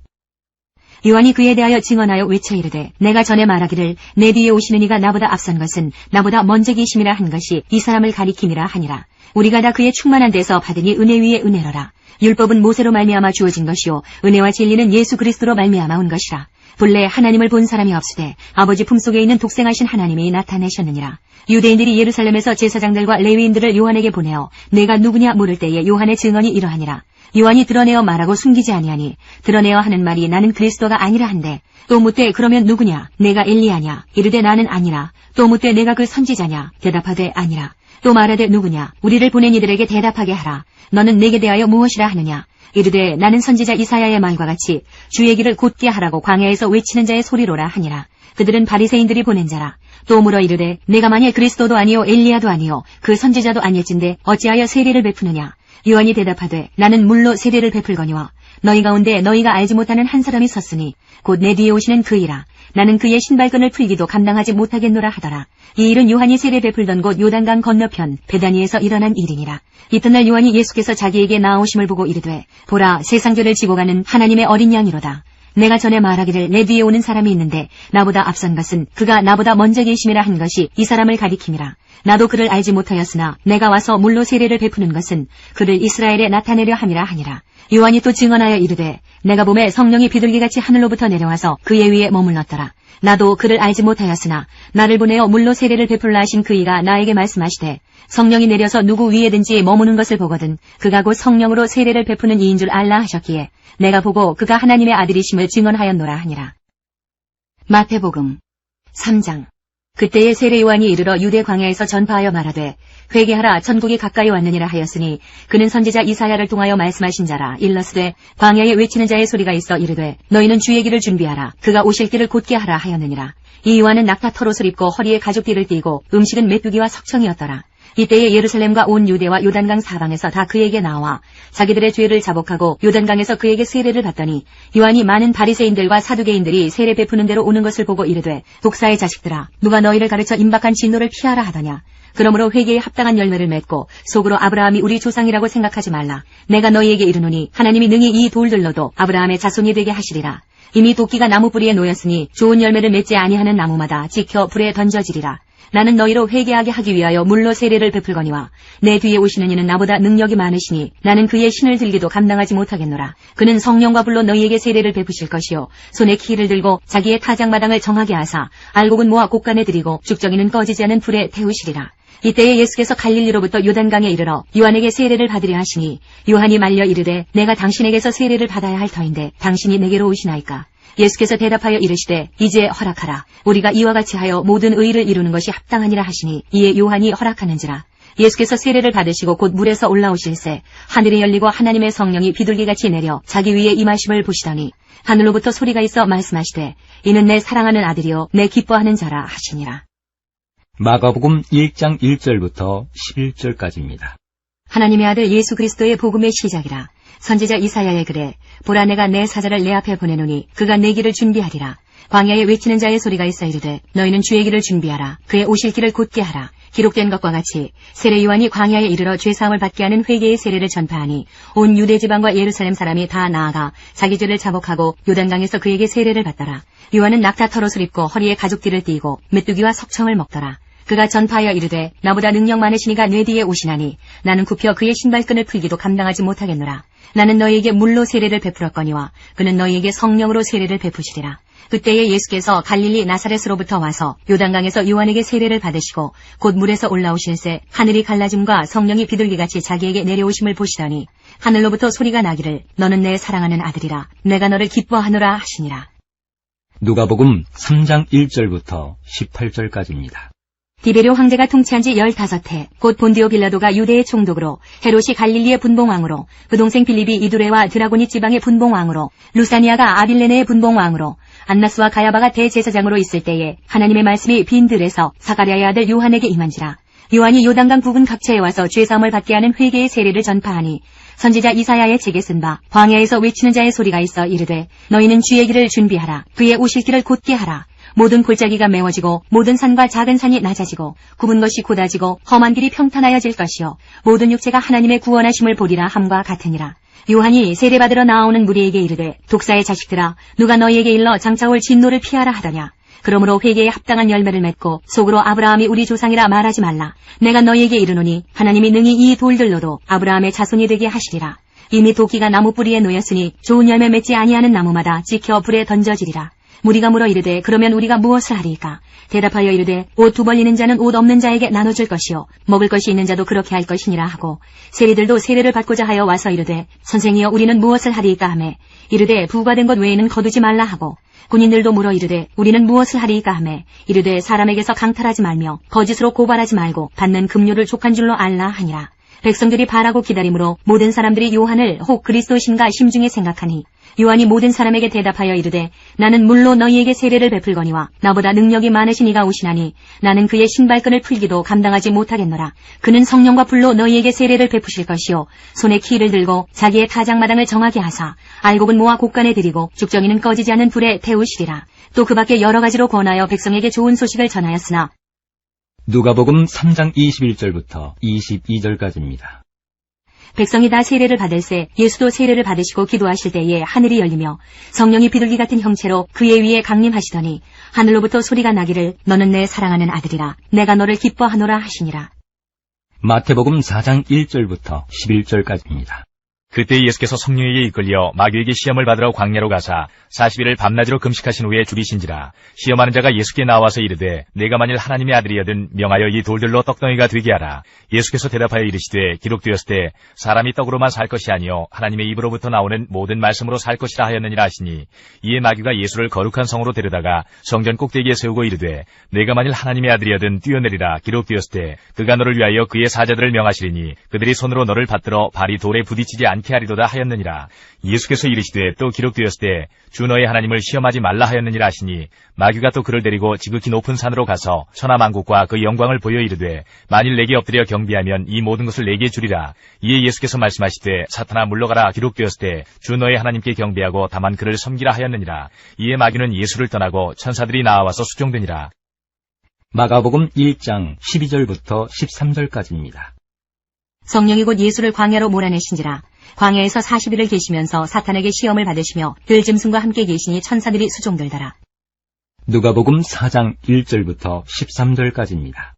요한이 그에 대하여 증언하여 외쳐 이르되, 내가 전에 말하기를 내 뒤에 오시는 이가 나보다 앞선 것은 나보다 먼저 계심이라 한 것이 이 사람을 가리킴이라 하니라. 우리가 다 그의 충만한 데서 받으니 은혜 위에 은혜로라. 율법은 모세로 말미암아 주어진 것이요 은혜와 진리는 예수 그리스도로 말미암아 온 것이라. 본래 하나님을 본 사람이 없으되 아버지 품속에 있는 독생하신 하나님이 나타내셨느니라. 유대인들이 예루살렘에서 제사장들과 레위인들을 요한에게 보내어 내가 누구냐 물을 때에 요한의 증언이 이러하니라. 요한이 드러내어 말하고 숨기지 아니하니 드러내어 하는 말이 나는 그리스도가 아니라 한데, 또 묻되 그러면 누구냐. 내가 엘리야냐. 이르되 나는 아니라. 또 묻되 내가 그 선지자냐. 대답하되 아니라. 또 말하되 누구냐. 우리를 보낸 이들에게 대답하게 하라. 너는 내게 대하여 무엇이라 하느냐. 이르되 나는 선지자 이사야의 말과 같이 주의 길을 곧게 하라고 광야에서 외치는 자의 소리로라 하니라. 그들은 바리새인들이 보낸 자라. 또 물어 이르되 내가 만일 그리스도도 아니요 엘리야도 아니요 그 선지자도 아닐진데 어찌하여 세례를 베푸느냐. 요한이 대답하되 나는 물로 세례를 베풀거니와 너희 가운데 너희가 알지 못하는 한 사람이 섰으니 곧 내 뒤에 오시는 그이라. 나는 그의 신발끈을 풀기도 감당하지 못하겠노라 하더라. 이 일은 요한이 세례 베풀던 곳 요단강 건너편 베다니에서 일어난 일이니라. 이튿날 요한이 예수께서 자기에게 나오심을 보고 이르되, 보라, 세상죄를 지고 가는 하나님의 어린 양이로다. 내가 전에 말하기를 내 뒤에 오는 사람이 있는데 나보다 앞선 것은 그가 나보다 먼저 계심이라 한 것이 이 사람을 가리킴이라. 나도 그를 알지 못하였으나 내가 와서 물로 세례를 베푸는 것은 그를 이스라엘에 나타내려 함이라 하니라. 요한이 또 증언하여 이르되 내가 보매 성령이 비둘기같이 하늘로부터 내려와서 그의 위에 머물렀더라. 나도 그를 알지 못하였으나 나를 보내어 물로 세례를 베풀라 하신 그이가 나에게 말씀하시되, 성령이 내려서 누구 위에든지 머무는 것을 보거든 그가 곧 성령으로 세례를 베푸는 이인 줄 알라 하셨기에 내가 보고 그가 하나님의 아들이심을 증언하였노라 하니라. 마태복음 3장. 그때에 세례 요한이 이르러 유대 광야에서 전파하여 말하되, 회개하라, 천국이 가까이 왔느니라 하였으니 그는 선지자 이사야를 통하여 말씀하신 자라. 일러스되 광야에 외치는 자의 소리가 있어 이르되 너희는 주의 길을 준비하라. 그가 오실 길을 곧게 하라 하였느니라. 이 요한은 낙타 털옷을 입고 허리에 가죽띠를 띠고 음식은 메뚜기와 석청이었더라. 이때에 예루살렘과 온 유대와 요단강 사방에서 다 그에게 나와 자기들의 죄를 자복하고 요단강에서 그에게 세례를 받더니, 요한이 많은 바리새인들과 사두개인들이 세례 베푸는 대로 오는 것을 보고 이르되, 독사의 자식들아, 누가 너희를 가르쳐 임박한 진노를 피하라 하더냐. 그러므로 회개에 합당한 열매를 맺고 속으로 아브라함이 우리 조상이라고 생각하지 말라. 내가 너희에게 이르노니 하나님이 능히 이 돌들로도 아브라함의 자손이 되게 하시리라. 이미 도끼가 나무 뿌리에 놓였으니 좋은 열매를 맺지 아니하는 나무마다 지켜 불에 던져지리라. 나는 너희로 회개하게 하기 위하여 물로 세례를 베풀거니와 내 뒤에 오시는 이는 나보다 능력이 많으시니 나는 그의 신을 들기도 감당하지 못하겠노라. 그는 성령과 불로 너희에게 세례를 베푸실 것이요 손에 키를 들고 자기의 타작마당을 정하게 하사 알곡은 모아 곡간에 들이고 죽정이는 꺼지지 않은 불에 태우시리라. 이때에 예수께서 갈릴리로부터 요단강에 이르러 요한에게 세례를 받으려 하시니 요한이 말려 이르되 내가 당신에게서 세례를 받아야 할 터인데 당신이 내게로 오시나이까. 예수께서 대답하여 이르시되 이제 허락하라. 우리가 이와 같이 하여 모든 의를 이루는 것이 합당하니라 하시니 이에 요한이 허락하는지라. 예수께서 세례를 받으시고 곧 물에서 올라오실새 하늘이 열리고 하나님의 성령이 비둘기같이 내려 자기 위에 임하심을 보시더니 하늘로부터 소리가 있어 말씀하시되 이는 내 사랑하는 아들이요 내 기뻐하는 자라 하시니라. 마가복음 1장 1절부터 11절까지입니다. 하나님의 아들 예수 그리스도의 복음의 시작이라. 선지자 이사야의 글에 보라 내가 내 사자를 내 앞에 보내노니 그가 내 길을 준비하리라. 광야에 외치는 자의 소리가 있어 이르되 너희는 주의 길을 준비하라. 그의 오실 길을 곧게 하라. 기록된 것과 같이 세례 요한이 광야에 이르러 죄사함을 받게 하는 회개의 세례를 전파하니 온 유대 지방과 예루살렘 사람이 다 나아가 자기 죄를 자복하고 요단강에서 그에게 세례를 받더라. 요한은 낙타 털옷을 입고 허리에 가죽띠를 띠고 메뚜기와 석청을 먹더라. 그가 전파하여 이르되 나보다 능력 많으시니가 내 뒤에 오시나니 나는 굽혀 그의 신발끈을 풀기도 감당하지 못하겠노라. 나는 너희에게 물로 세례를 베풀었거니와 그는 너희에게 성령으로 세례를 베푸시리라. 그때에 예수께서 갈릴리 나사렛으로부터 와서 요단강에서 요한에게 세례를 받으시고 곧 물에서 올라오실새 하늘이 갈라짐과 성령이 비둘기같이 자기에게 내려오심을 보시더니 하늘로부터 소리가 나기를 너는 내 사랑하는 아들이라 내가 너를 기뻐하노라 하시니라. 누가복음 3장 1절부터 18절까지입니다. 디베료 황제가 통치한 지 15해 곧 본디오 빌라도가 유대의 총독으로 헤롯이 갈릴리의 분봉왕으로 그 동생 빌립이 이두레와 드라고니 지방의 분봉왕으로 루사니아가 아빌레네의 분봉왕으로 안나스와 가야바가 대제사장으로 있을 때에 하나님의 말씀이 빈 들에서 사가랴의 아들 요한에게 임한지라. 요한이 요단강 부근 각처에 와서 죄사함을 받게 하는 회개의 세례를 전파하니 선지자 이사야의 책에 쓴 바 광야에서 외치는 자의 소리가 있어 이르되 너희는 주의 길을 준비하라. 그의 오실 길을 곧게 하라. 모든 골짜기가 메워지고 모든 산과 작은 산이 낮아지고 굽은 것이 곧아지고 험한 길이 평탄하여질 것이요 모든 육체가 하나님의 구원하심을 보리라 함과 같으니라. 요한이 세례받으러 나오는 무리에게 이르되 독사의 자식들아 누가 너희에게 일러 장차올 진노를 피하라 하더냐. 그러므로 회개에 합당한 열매를 맺고 속으로 아브라함이 우리 조상이라 말하지 말라. 내가 너희에게 이르노니 하나님이 능히 이 돌들로도 아브라함의 자손이 되게 하시리라. 이미 도끼가 나무 뿌리에 놓였으니 좋은 열매 맺지 아니하는 나무마다 지켜 불에 던져지리라. 무리가 물어 이르되 그러면 우리가 무엇을 하리이까? 대답하여 이르되 옷 두 벌리는 자는 옷 없는 자에게 나눠줄 것이요 먹을 것이 있는 자도 그렇게 할 것이니라 하고 세리들도 세례를 받고자 하여 와서 이르되 선생이여 우리는 무엇을 하리이까 하매 이르되 부과된 것 외에는 거두지 말라 하고 군인들도 물어 이르되 우리는 무엇을 하리이까 하매 이르되 사람에게서 강탈하지 말며 거짓으로 고발하지 말고 받는 급료를 족한 줄로 알라 하니라. 백성들이 바라고 기다림으로 모든 사람들이 요한을 혹 그리스도신가 심중에 생각하니 요한이 모든 사람에게 대답하여 이르되 나는 물로 너희에게 세례를 베풀거니와 나보다 능력이 많으신 이가 오시나니 나는 그의 신발끈을 풀기도 감당하지 못하겠노라. 그는 성령과 불로 너희에게 세례를 베푸실 것이요 손에 키를 들고 자기의 타작마당을 정하게 하사 알곡은 모아 곡간에 들이고 죽정이는 꺼지지 않는 불에 태우시리라. 또 그 밖에 여러 가지로 권하여 백성에게 좋은 소식을 전하였으나 누가복음 3장 21절부터 22절까지입니다. 백성이 다 세례를 받을새 예수도 세례를 받으시고 기도하실 때에 하늘이 열리며 성령이 비둘기 같은 형체로 그의 위에 강림하시더니 하늘로부터 소리가 나기를 너는 내 사랑하는 아들이라 내가 너를 기뻐하노라 하시니라. 마태복음 4장 1절부터 11절까지입니다. 그때 예수께서 성령에게 이끌려 마귀에게 시험을 받으러 광야로 가사 40일을 밤낮으로 금식하신 후에 줄이신지라. 시험하는 자가 예수께 나와서 이르되 내가 만일 하나님의 아들이여든 명하여 이 돌들로 떡덩이가 되게 하라. 예수께서 대답하여 이르시되 기록되었을 때 사람이 떡으로만 살 것이 아니요 하나님의 입으로부터 나오는 모든 말씀으로 살 것이라 하였느니라 하시니 이에 마귀가 예수를 거룩한 성으로 데려다가 성전 꼭대기에 세우고 이르되 내가 만일 하나님의 아들이여든 뛰어내리라. 기록되었을 때 그가 너를 위하여 그의 사자들을 명하시리니 그들이 손으로 너를 받들어 발이 돌에 부딪히지 않게 하리도다 하였느니라. 예수께서 이르시되 또 기록되었을 때 주 너의 하나님을 시험하지 말라 하였느니라 하시니 마귀가 또 그를 데리고 지극히 높은 산으로 가서 천하만국과 그 영광을 보여 이르되 만일 내게 엎드려 경배하면 이 모든 것을 내게 주리라. 이에 예수께서 말씀하시되 사탄아 물러가라. 기록되었을 때 주 너의 하나님께 경배하고 다만 그를 섬기라 하였느니라. 이에 마귀는 예수를 떠나고 천사들이 나와서 수종되니라. 마가복음 1장 12절부터 13절까지입니다. 성령이 곧 예수를 광야로 몰아내신지라. 광야에서 40일을 계시면서 사탄에게 시험을 받으시며 들짐승과 함께 계시니 천사들이 수종들더라. 누가복음 4장 1절부터 13절까지입니다.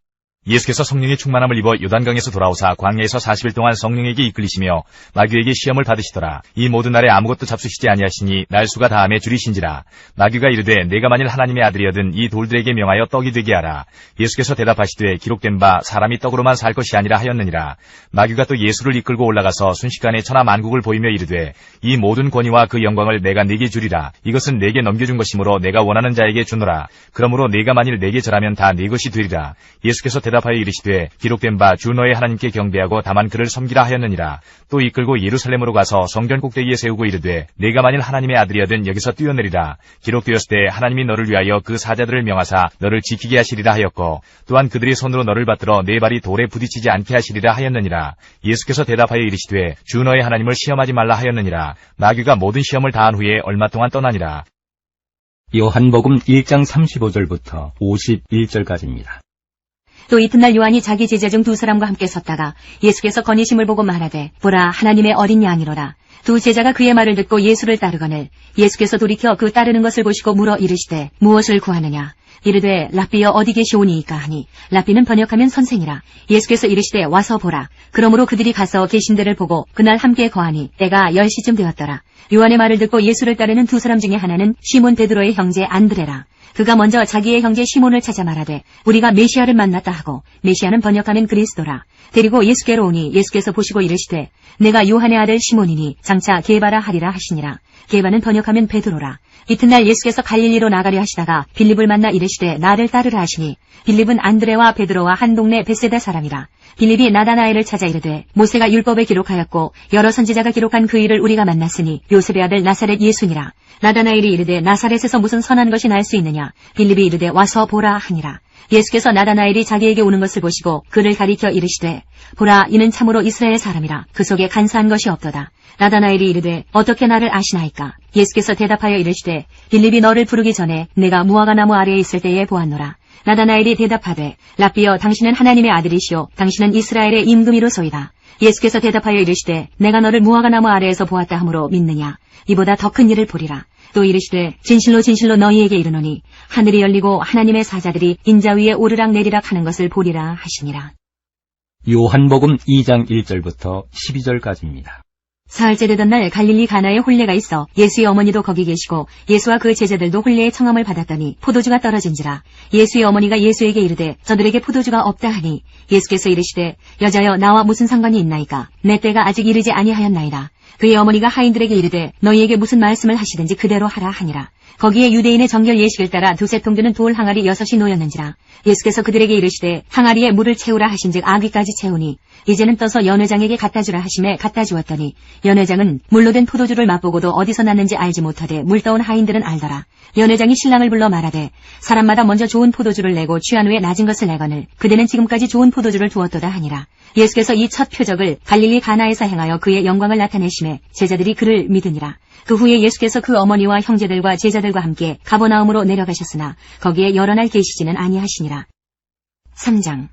예수께서 성령의 충만함을 입어 요단강에서 돌아오사 광야에서 40일 동안 성령에게 이끌리시며 마귀에게 시험을 받으시더라. 이 모든 날에 아무것도 잡수시지 아니하시니 날수가 다함에 줄이신지라. 마귀가 이르되 내가 만일 하나님의 아들이여든 이 돌들에게 명하여 떡이 되게 하라. 예수께서 대답하시되 기록된 바 사람이 떡으로만 살 것이 아니라 하였느니라. 마귀가 또 예수를 이끌고 올라가서 순식간에 천하 만국을 보이며 이르되 이 모든 권위와 그 영광을 내가 네게 주리라. 이것은 내게 넘겨준 것이므로 내가 원하는 자에게 주노라. 그러므로 내가 만일 내게 절하면 다 네 것이 되리라. 예수께서 대답하여 이르시되 기록된 바 주 너의 하나님께 경배하고 다만 그를 섬기라 하였느니라. 또 이끌고 예루살렘으로 가서 성전 꼭대기에 세우고 이르되 내가 만일 하나님의 아들이여든 여기서 뛰어내리라. 기록되었을 때 하나님이 너를 위하여 그 사자들을 명하사 너를 지키게 하시리라 하였고 또한 그들이 손으로 너를 받들어 네 발이 돌에 부딪히지 않게 하시리라 하였느니라. 예수께서 대답하여 이르시되 주 너의 하나님을 시험하지 말라 하였느니라. 마귀가 모든 시험을 다한 후에 얼마 동안 떠나니라. 요한복음 1장 35절부터 51절까지입니다. 또 이튿날 요한이 자기 제자 중 두 사람과 함께 섰다가 예수께서 거니심을 보고 말하되 보라 하나님의 어린 양이로라. 두 제자가 그의 말을 듣고 예수를 따르거늘 예수께서 돌이켜 그 따르는 것을 보시고 물어 이르시되 무엇을 구하느냐. 이르되 랍비여 어디 계시오니이까 하니 랍비는 번역하면 선생이라. 예수께서 이르시되 와서 보라. 그러므로 그들이 가서 계신 데를 보고 그날 함께 거하니 때가 10시쯤 되었더라. 요한의 말을 듣고 예수를 따르는 두 사람 중에 하나는 시몬 베드로의 형제 안드레라. 그가 먼저 자기의 형제 시몬을 찾아 말하되 우리가 메시아를 만났다 하고 메시아는 번역하면 그리스도라. 데리고 예수께로 오니 예수께서 보시고 이르시되 내가 요한의 아들 시몬이니 장차 게바라 하리라 하시니라. 게바는 번역하면 베드로라. 이튿날 예수께서 갈릴리로 나가려 하시다가 빌립을 만나 이르시되 나를 따르라 하시니 빌립은 안드레와 베드로와 한 동네 벳세다 사람이라. 빌립이 나다나엘을 찾아 이르되 모세가 율법에 기록하였고 여러 선지자가 기록한 그 일을 우리가 만났으니 요셉의 아들 나사렛 예수니라. 나다나엘이 이르되 나사렛에서 무슨 선한 것이 날 수 있느냐. 빌립이 이르되 와서 보라 하니라. 예수께서 나다나엘이 자기에게 오는 것을 보시고 그를 가리켜 이르시되 보라 이는 참으로 이스라엘 사람이라. 그 속에 간사한 것이 없도다. 나다나엘이 이르되 어떻게 나를 아시나이까. 예수께서 대답하여 이르시되 빌립이 너를 부르기 전에 내가 무화과 나무 아래에 있을 때에 보았노라. 나다나엘이 대답하되 랍비여 당신은 하나님의 아들이시오 당신은 이스라엘의 임금이로소이다. 예수께서 대답하여 이르시되 내가 너를 무화과 나무 아래에서 보았다 하므로 믿느냐. 이보다 더 큰 일을 보리라. 또 이르시되 진실로 진실로 너희에게 이르노니 하늘이 열리고 하나님의 사자들이 인자 위에 오르락 내리락 하는 것을 보리라 하시니라. 요한복음 2장 1절부터 12절까지입니다. 사흘째 되던 날 갈릴리 가나에 혼례가 있어 예수의 어머니도 거기 계시고 예수와 그 제자들도 혼례의 청함을 받았더니 포도주가 떨어진지라. 예수의 어머니가 예수에게 이르되 저들에게 포도주가 없다 하니 예수께서 이르시되 여자여 나와 무슨 상관이 있나이까. 내 때가 아직 이르지 아니하였나이다. 그의 어머니가 하인들에게 이르되 너희에게 무슨 말씀을 하시든지 그대로 하라 하니라. 거기에 유대인의 정결 예식을 따라 두세 통 드는 돌 항아리 6이 놓였는지라. 예수께서 그들에게 이르시되 항아리에 물을 채우라 하신즉 아귀까지 채우니 이제는 떠서 연회장에게 갖다 주라 하심에 갖다 주었더니 연회장은 물로 된 포도주를 맛보고도 어디서 났는지 알지 못하되 물 떠온 하인들은 알더라. 연회장이 신랑을 불러 말하되 사람마다 먼저 좋은 포도주를 내고 취한 후에 낮은 것을 내거늘 그대는 지금까지 좋은 포도주를 두었도다 하니라. 예수께서 이 첫 표적을 갈릴리 가나에서 행하여 그의 영광을 나타내심에 제자들이 그를 믿으니라. 그 후에 예수께서 그 어머니와 형제들과 제자들과 함께 가버나움으로 내려가셨으나 거기에 여러 날 계시지는 아니하시니라. 3장.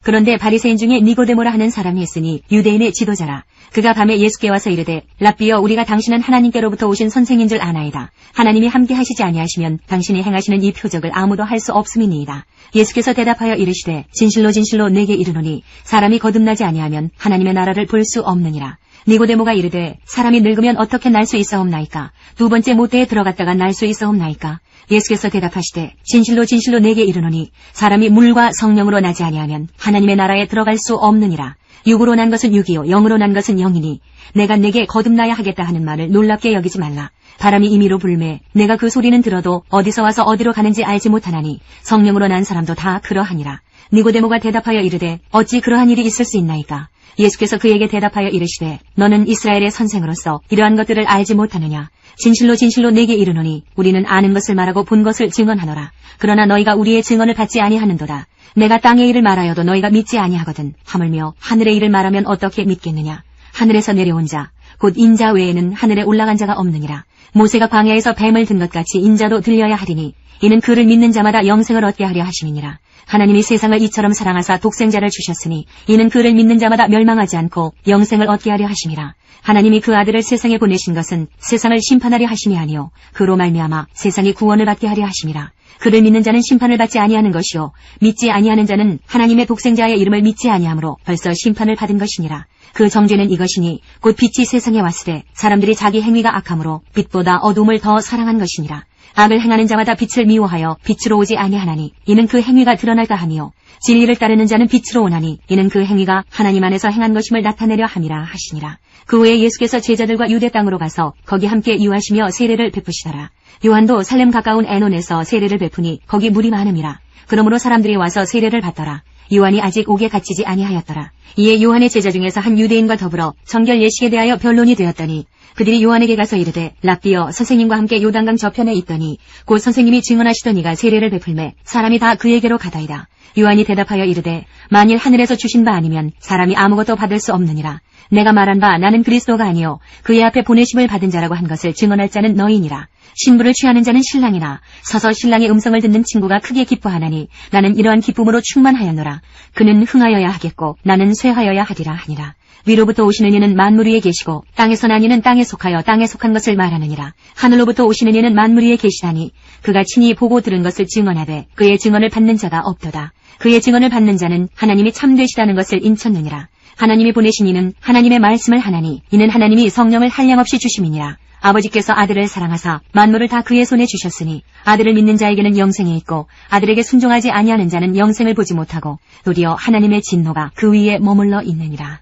그런데 바리새인 중에 니고데모라 하는 사람이 있으니 유대인의 지도자라. 그가 밤에 예수께 와서 이르되 랍비여 우리가 당신은 하나님께로부터 오신 선생인 줄 아나이다. 하나님이 함께 하시지 아니하시면 당신이 행하시는 이 표적을 아무도 할 수 없음이니이다. 예수께서 대답하여 이르시되 진실로 진실로 내게 이르노니 사람이 거듭나지 아니하면 하나님의 나라를 볼 수 없느니라. 니고데모가 이르되 사람이 늙으면 어떻게 날 수 있사옵나이까. 두 번째 모태에 들어갔다가 날 수 있사옵나이까. 예수께서 대답하시되 진실로 진실로 내게 이르노니 사람이 물과 성령으로 나지 아니하면 하나님의 나라에 들어갈 수 없느니라. 육으로 난 것은 육이요 영으로 난 것은 영이니 내가 내게 거듭나야 하겠다 하는 말을 놀랍게 여기지 말라. 바람이 임의로 불매 내가 그 소리는 들어도 어디서 와서 어디로 가는지 알지 못하나니 성령으로 난 사람도 다 그러하니라. 니고데모가 대답하여 이르되 어찌 그러한 일이 있을 수 있나이까. 예수께서 그에게 대답하여 이르시되 너는 이스라엘의 선생으로서 이러한 것들을 알지 못하느냐. 진실로 진실로 내게 이르노니 우리는 아는 것을 말하고 본 것을 증언하노라. 그러나 너희가 우리의 증언을 받지 아니하는도다. 내가 땅의 일을 말하여도 너희가 믿지 아니하거든. 하물며 하늘의 일을 말하면 어떻게 믿겠느냐. 하늘에서 내려온 자 곧 인자 외에는 하늘에 올라간 자가 없느니라. 모세가 광야에서 뱀을 든 것 같이 인자도 들려야 하리니 이는 그를 믿는 자마다 영생을 얻게 하려 하심이니라. 하나님이 세상을 이처럼 사랑하사 독생자를 주셨으니 이는 그를 믿는 자마다 멸망하지 않고 영생을 얻게 하려 하심이라. 하나님이 그 아들을 세상에 보내신 것은 세상을 심판하려 하심이 아니요 그로 말미암아 세상이 구원을 받게 하려 하심이라. 그를 믿는 자는 심판을 받지 아니하는 것이요 믿지 아니하는 자는 하나님의 독생자의 이름을 믿지 아니하므로 벌써 심판을 받은 것이니라. 그 정죄는 이것이니 곧 빛이 세상에 왔으되 사람들이 자기 행위가 악함으로 빛보다 어둠을 더 사랑한 것이니라. 악을 행하는 자마다 빛을 미워하여 빛으로 오지 아니하나니 이는 그 행위가 드러날까 하며 진리를 따르는 자는 빛으로 오나니 이는 그 행위가 하나님 안에서 행한 것임을 나타내려 함이라 하시니라. 그 후에 예수께서 제자들과 유대 땅으로 가서 거기 함께 유하시며 세례를 베푸시더라. 요한도 살렘 가까운 에논에서 세례를 베푸니 거기 물이 많음이라. 그러므로 사람들이 와서 세례를 받더라. 요한이 아직 옥에 갇히지 아니하였더라. 이에 요한의 제자 중에서 한 유대인과 더불어 정결 예식에 대하여 변론이 되었더니 그들이 요한에게 가서 이르되 랍비여 선생님과 함께 요단강 저편에 있더니 곧 선생님이 증언하시던 이가 세례를 베풀매 사람이 다 그에게로 가다이다. 요한이 대답하여 이르되 만일 하늘에서 주신 바 아니면 사람이 아무것도 받을 수 없느니라. 내가 말한 바 나는 그리스도가 아니요 그의 앞에 보내심을 받은 자라고 한 것을 증언할 자는 너희니라. 신부를 취하는 자는 신랑이나 서서 신랑의 음성을 듣는 친구가 크게 기뻐하나니 나는 이러한 기쁨으로 충만하였노라. 그는 흥하여야 하겠고 나는 쇠하여야 하리라 하니라. 위로부터 오시는 이는 만물 위에 계시고 땅에서 난 이는 땅에 속하여 땅에 속한 것을 말하느니라. 하늘로부터 오시는 이는 만물 위에 계시다니 그가 친히 보고 들은 것을 증언하되 그의 증언을 받는 자가 없도다. 그의 증언을 받는 자는 하나님이 참되시다는 것을 인쳤느니라. 하나님이 보내신 이는 하나님의 말씀을 하나니 이는 하나님이 성령을 한량없이 주심이니라. 아버지께서 아들을 사랑하사 만물을 다 그의 손에 주셨으니 아들을 믿는 자에게는 영생이 있고 아들에게 순종하지 아니하는 자는 영생을 보지 못하고 도리어 하나님의 진노가 그 위에 머물러 있느니라.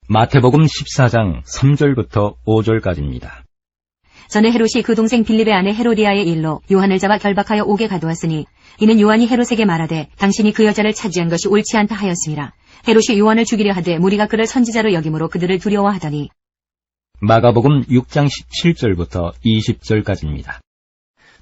마태복음 14장 3절부터 5절까지입니다. 전에 헤롯이 그 동생 빌립의 아내 헤로디아의 일로 요한을 잡아 결박하여 옥에 가두었으니 이는 요한이 헤롯에게 말하되 당신이 그 여자를 차지한 것이 옳지 않다 하였습니다. 헤롯이 요한을 죽이려 하되 무리가 그를 선지자로 여김으로 그들을 두려워하더니 마가복음 6장 17절부터 20절까지입니다.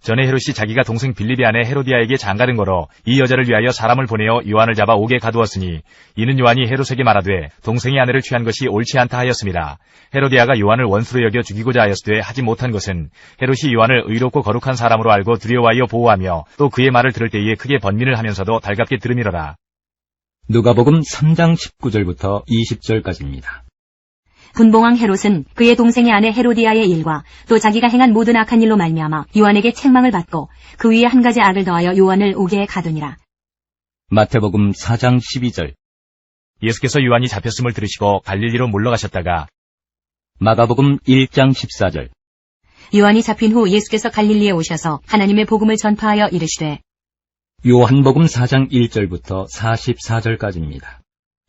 전에 헤롯이 자기가 동생 빌립의 아내 헤로디아에게 장가든 거로 이 여자를 위하여 사람을 보내어 요한을 잡아 옥에 가두었으니 이는 요한이 헤롯에게 말하되 동생의 아내를 취한 것이 옳지 않다 하였습니다. 헤로디아가 요한을 원수로 여겨 죽이고자 하였으되 하지 못한 것은 헤롯이 요한을 의롭고 거룩한 사람으로 알고 두려워하여 보호하며 또 그의 말을 들을 때에 크게 번민을 하면서도 달갑게 들음이로라. 누가복음 3장 19절부터 20절까지입니다. 분봉왕 헤롯은 그의 동생의 아내 헤로디아의 일과 또 자기가 행한 모든 악한 일로 말미암아 요한에게 책망을 받고 그 위에 한 가지 악을 더하여 요한을 옥에 가두니라. 마태복음 4장 12절. 예수께서 요한이 잡혔음을 들으시고 갈릴리로 물러가셨다가 마가복음 1장 14절. 요한이 잡힌 후 예수께서 갈릴리에 오셔서 하나님의 복음을 전파하여 이르시되 요한복음 4장 1절부터 44절까지입니다.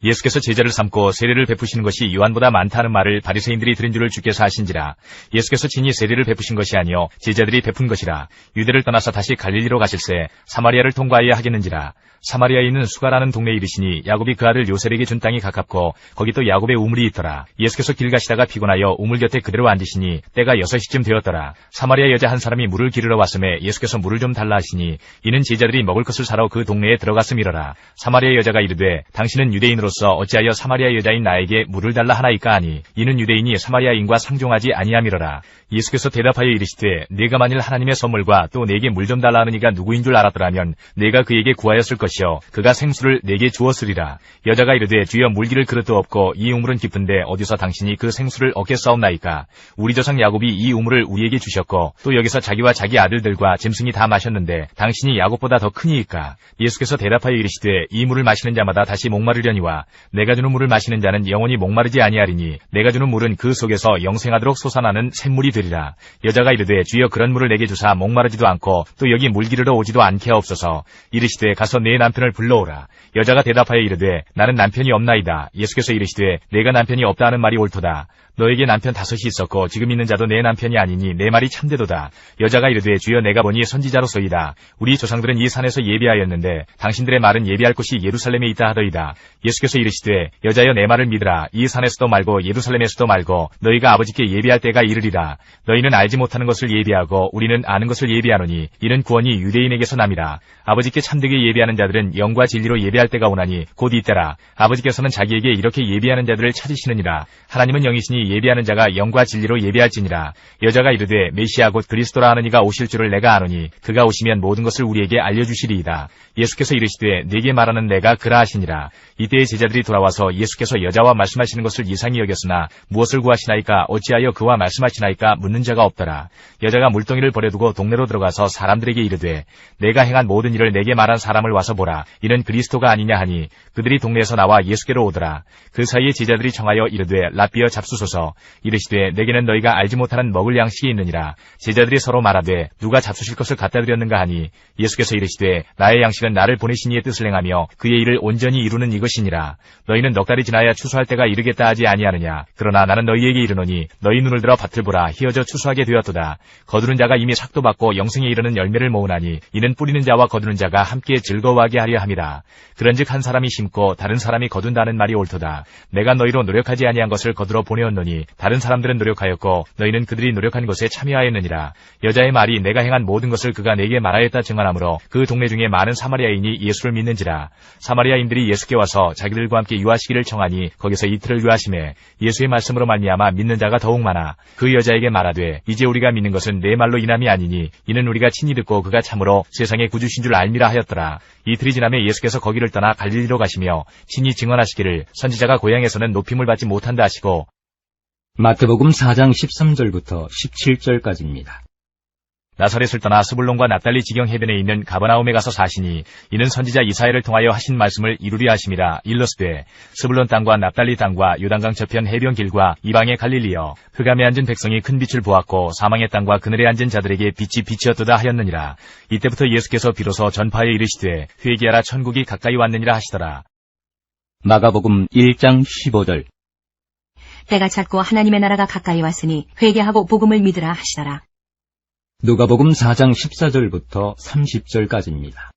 예수께서 제자를 삼고 세례를 베푸시는 것이 요한보다 많다는 말을 바리새인들이 들은 줄을 주께서 아신지라. 예수께서 친히 세례를 베푸신 것이 아니요 제자들이 베푼 것이라. 유대를 떠나서 다시 갈릴리로 가실새 사마리아를 통과하여야 하겠는지라. 사마리아에 있는 수가라는 동네에 이르시니 야곱이 그 아들 요셉에게 준 땅이 가깝고 거기 또 야곱의 우물이 있더라. 예수께서 길 가시다가 피곤하여 우물 곁에 그대로 앉으시니 때가 6시쯤 되었더라. 사마리아 여자 한 사람이 물을 기르러 왔음에 예수께서 물을 좀 달라 하시니 이는 제자들이 먹을 것을 사러 그 동네에 들어갔음이러라. 사마리아 여자가 이르되 당신은 유대인으로서 어찌하여 사마리아 여자인 나에게 물을 달라 하나이까 하니 이는 유대인이 사마리아인과 상종하지 아니함이러라. 예수께서 대답하여 이르시되 네가 만일 하나님의 선물과 또 내게 물 좀 달라 하는 이가 누구인 줄 알았더라면 내가 그에게 구하였을 것이요 그가 생수를 내게 주었으리라. 여자가 이르되 주여 물기를 그릇도 없고 이 우물은 깊은데 어디서 당신이 그 생수를 얻겠사옵나이까. 우리 조상 야곱이 이 우물을 우리에게 주셨고 또 여기서 자기와 자기 아들들과 짐승이 다 마셨는데 당신이 야곱보다 더 크니이까. 예수께서 대답하여 이르시되 이 물을 마시는 자마다 다시 목마르려니와 내가 주는 물을 마시는 자는 영원히 목마르지 아니하리니 내가 주는 물은 그 속에서 영생하도록 솟아나는 샘물이 되리라. 여자가 이르되 주여 그런 물을 내게 주사 목마르지도 않고 또 여기 물 기르러 오지도 않게 하옵소서. 이르시되 가서 내 남편을 불러오라. 여자가 대답하여 이르되 나는 남편이 없나이다. 예수께서 이르시되 내가 남편이 없다 하는 말이 옳도다. 너에게 남편 5이 있었고 지금 있는 자도 내 남편이 아니니 내 말이 참되도다. 여자가 이르되 주여 내가 보니 선지자로소이다. 우리 조상들은 이 산에서 예배하였는데 당신들의 말은 예배할 곳이 예루살렘에 있다 하더이다. 예수께서 이르시되 여자여 내 말을 믿으라. 이 산에서도 말고 예루살렘에서도 말고 너희가 아버지께 예배할 때가 이르리라. 너희는 알지 못하는 것을 예배하고 우리는 아는 것을 예배하노니 이는 구원이 유대인에게서 남이라. 아버지께 참되게 예배하는 자들은 영과 진리로 예배할 때가 오나니 곧 이때라. 아버지께서는 자기에게 이렇게 예배하는 자들을 찾으시느니라. 하나님은 영이시니 하나님이 예비하는 자가 영과 진리로 예비할지니라. 여자가 이르되 메시아 곧 그리스도라 하는 이가 오실 줄을 내가 아노니 그가 오시면 모든 것을 우리에게 알려주시리이다. 예수께서 이르시되 네게 말하는 내가 그라 하시니라. 이때에 제자들이 돌아와서 예수께서 여자와 말씀하시는 것을 이상히 여겼으나 무엇을 구하시나이까 어찌하여 그와 말씀하시나이까 묻는 자가 없더라. 여자가 물동이를 버려두고 동네로 들어가서 사람들에게 이르되 내가 행한 모든 일을 내게 말한 사람을 와서 보라. 이는 그리스도가 아니냐 하니 그들이 동네에서 나와 예수께로 오더라. 그 사이에 제자들이 청하여 이르되 랍비여 잡수소서. 이르시되 내게는 너희가 알지 못하는 먹을 양식이 있느니라. 제자들이 서로 말하되 누가 잡수실 것을 갖다 드렸는가 하니 예수께서 이르시되 나의 양식은 나를 보내신 이의 뜻을 행하며 그의 일을 온전히 이루는 이것이니라. 너희는 넉 달이 지나야 추수할 때가 이르겠다 하지 아니하느냐. 그러나 나는 너희에게 이르노니 너희 눈을 들어 밭을 보라. 희어져 추수하게 되었도다. 거두는 자가 이미 삭도 받고 영생에 이르는 열매를 모으나니 이는 뿌리는 자와 거두는 자가 함께 즐거워하게 하려 함이라. 그런즉 한 사람이 심고 다른 사람이 거둔다는 말이 옳도다. 내가 너희로 노력하지 아니한 것을 거두러 보내었노니 다른 사람들은 노력하였고 너희는 그들이 노력한 것에 참여하였느니라. 여자의 말이 내가 행한 모든 것을 그가 내게 말하였다 증언하므로 그 동네 중에 많은 사마리아인이 예수를 믿는지라. 사마리아인들이 예수께 와서 자기들과 함께 유하시기를 청하니 거기서 이틀을 유하심에 예수의 말씀으로 말미암아 믿는 자가 더욱 많아. 그 여자에게 말하되 이제 우리가 믿는 것은 내 말로 인함이 아니니 이는 우리가 친히 듣고 그가 참으로 세상의 구주신 줄 알미라 하였더라. 이틀이 지나며 예수께서 거기를 떠나 갈릴리로 가시며 친히 증언하시기를 선지자가 고향에서는 높임을 받지 못한다 하시고 마태복음 4장 13절부터 17절까지입니다. 나사렛을 떠나 스불론과 납달리 지경 해변에 있는 가버나움에 가서 사시니 이는 선지자 이사야를 통하여 하신 말씀을 이루려 하심이라. 일러스되 스불론 땅과 납달리 땅과 요단강 저편 해변 길과 이방의 갈릴리여 흑암에 앉은 백성이 큰 빛을 보았고 사망의 땅과 그늘에 앉은 자들에게 빛이 비치었도다 하였느니라. 이때부터 예수께서 비로소 전파에 이르시되 회개하라 천국이 가까이 왔느니라 하시더라. 마가복음 1장 15절 때가 찼고 하나님의 나라가 가까이 왔으니 회개하고 복음을 믿으라 하시더라. 누가복음 4장 14절부터 30절까지입니다.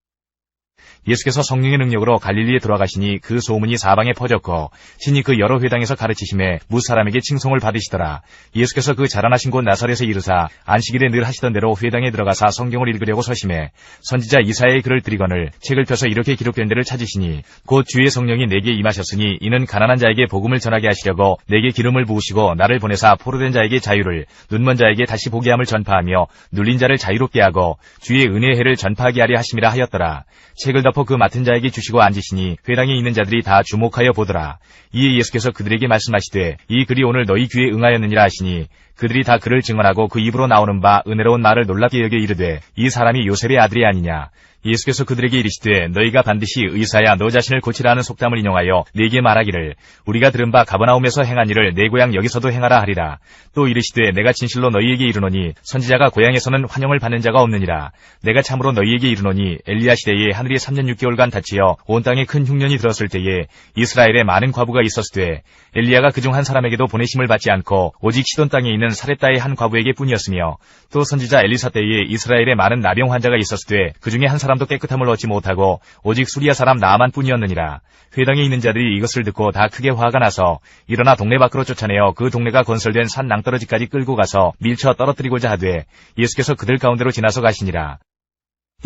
예수께서 성령의 능력으로 갈릴리에 돌아가시니 그 소문이 사방에 퍼졌고 신이 그 여러 회당에서 가르치심에 무사람에게 칭송을 받으시더라. 예수께서 그 자라나신 곳 나사렛에 이르사 안식일에 늘 하시던 대로 회당에 들어가사 성경을 읽으려고 서심해 선지자 이사야의 글을 들이거늘 책을 펴서 이렇게 기록된 데를 찾으시니 곧 주의 성령이 내게 임하셨으니 이는 가난한 자에게 복음을 전하게 하시려고 내게 기름을 부으시고 나를 보내사 포로된 자에게 자유를 눈먼 자에게 다시 보게 함을 전파하며 눌린 자를 자유롭게 하고 주의 은혜의 해를 전파하게 하려 하심이라 하였더라. 책을 덮어 그 맡은 자에게 주시고 앉으시니 회당에 있는 자들이 다 주목하여 보더라. 이에 예수께서 그들에게 말씀하시되 이 글이 오늘 너희 귀에 응하였느니라 하시니 그들이 다 그를 증언하고 그 입으로 나오는 바 은혜로운 말을 놀랍게 여겨 이르되 이 사람이 요셉의 아들이 아니냐. 예수께서 그들에게 이르시되 너희가 반드시 의사야 너 자신을 고치라 하는 속담을 인용하여 네게 말하기를 우리가 들은 바 가버나움에서 행한 일을 내 고향 여기서도 행하라 하리라. 또 이르시되 내가 진실로 너희에게 이르노니 선지자가 고향에서는 환영을 받는 자가 없느니라. 내가 참으로 너희에게 이르노니 엘리야 시대에 하늘이 3년 6개월간 닫히어 온 땅에 큰 흉년이 들었을 때에 이스라엘에 많은 과부가 있었으되 엘리야가 그중 한 사람에게도 보내심을 받지 않고 오직 시돈 땅에 있는 사렙다의 한 과부에게 뿐이었으며 또 선지자 엘리사 때에 이스라엘에 많은 나병 환자가 있었으되 그중에 한 사람도 깨끗함을 얻지 못하고 오직 수리아 사람 나아만 뿐이었느니라. 회당에 있는 자들이 이것을 듣고 다 크게 화가 나서 일어나 동네 밖으로 쫓아내어 그 동네가 건설된 산 낭떠러지까지 끌고 가서 밀쳐 떨어뜨리고자 하되 예수께서 그들 가운데로 지나서 가시니라.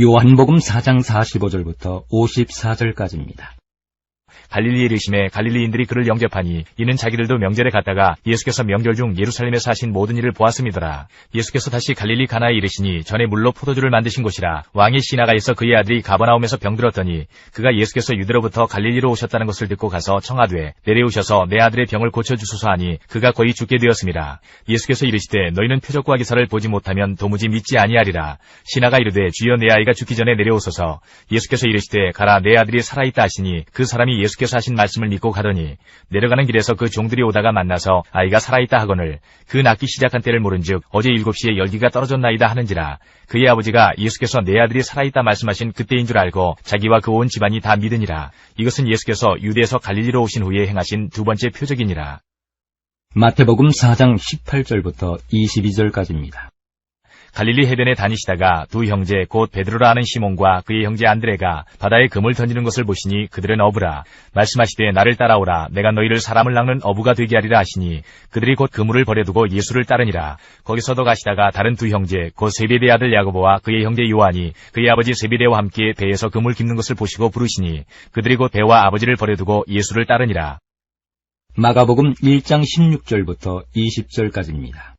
요한복음 4장 45절부터 54절까지입니다. 갈릴리에 이르심에 갈릴리인들이 그를 영접하니 이는 자기들도 명절에 갔다가 예수께서 명절 중 예루살렘에서 하신 모든 일을 보았음이더라. 예수께서 다시 갈릴리 가나에 이르시니 전에 물로 포도주를 만드신 곳이라. 왕의 시나가 있어 그의 아들이 가버나움에서 병들었더니 그가 예수께서 유대로부터 갈릴리로 오셨다는 것을 듣고 가서 청하되 내려오셔서 내 아들의 병을 고쳐주소서 하니 그가 거의 죽게 되었음이라. 예수께서 이르시되 너희는 표적과 기사를 보지 못하면 도무지 믿지 아니하리라. 시나가 이르되 주여 내 아이가 죽기 전에 내려오소서. 예수께서 이르시되 가라 내 아들이 살아있다 하시니 그 사람이 예수께서 하신 말씀을 믿고 가더니 내려가는 길에서 그 종들이 오다가 만나서 아이가 살아있다 하거늘 그 낳기 시작한 때를 모른즉 어제 7시에 열기가 떨어졌나이다 하는지라. 그의 아버지가 예수께서 내 아들이 살아있다 말씀하신 그때인 줄 알고 자기와 그 온 집안이 다 믿으니라. 이것은 예수께서 유대에서 갈릴리로 오신 후에 행하신 두 번째 표적이니라. 마태복음 4장 18절부터 22절까지입니다. 갈릴리 해변에 다니시다가 두 형제 곧 베드로라 하는 시몬과 그의 형제 안드레가 바다에 금을 던지는 것을 보시니 그들은 어부라. 말씀하시되 나를 따라오라. 내가 너희를 사람을 낚는 어부가 되게 하리라 하시니 그들이 곧 그물을 버려두고 예수를 따르니라. 거기서도 가시다가 다른 두 형제 곧 세베대의 아들 야고보와 그의 형제 요한이 그의 아버지 세베대와 함께 배에서 금을 깁는 것을 보시고 부르시니 그들이 곧 배와 아버지를 버려두고 예수를 따르니라. 마가복음 1장 16절부터 20절까지입니다.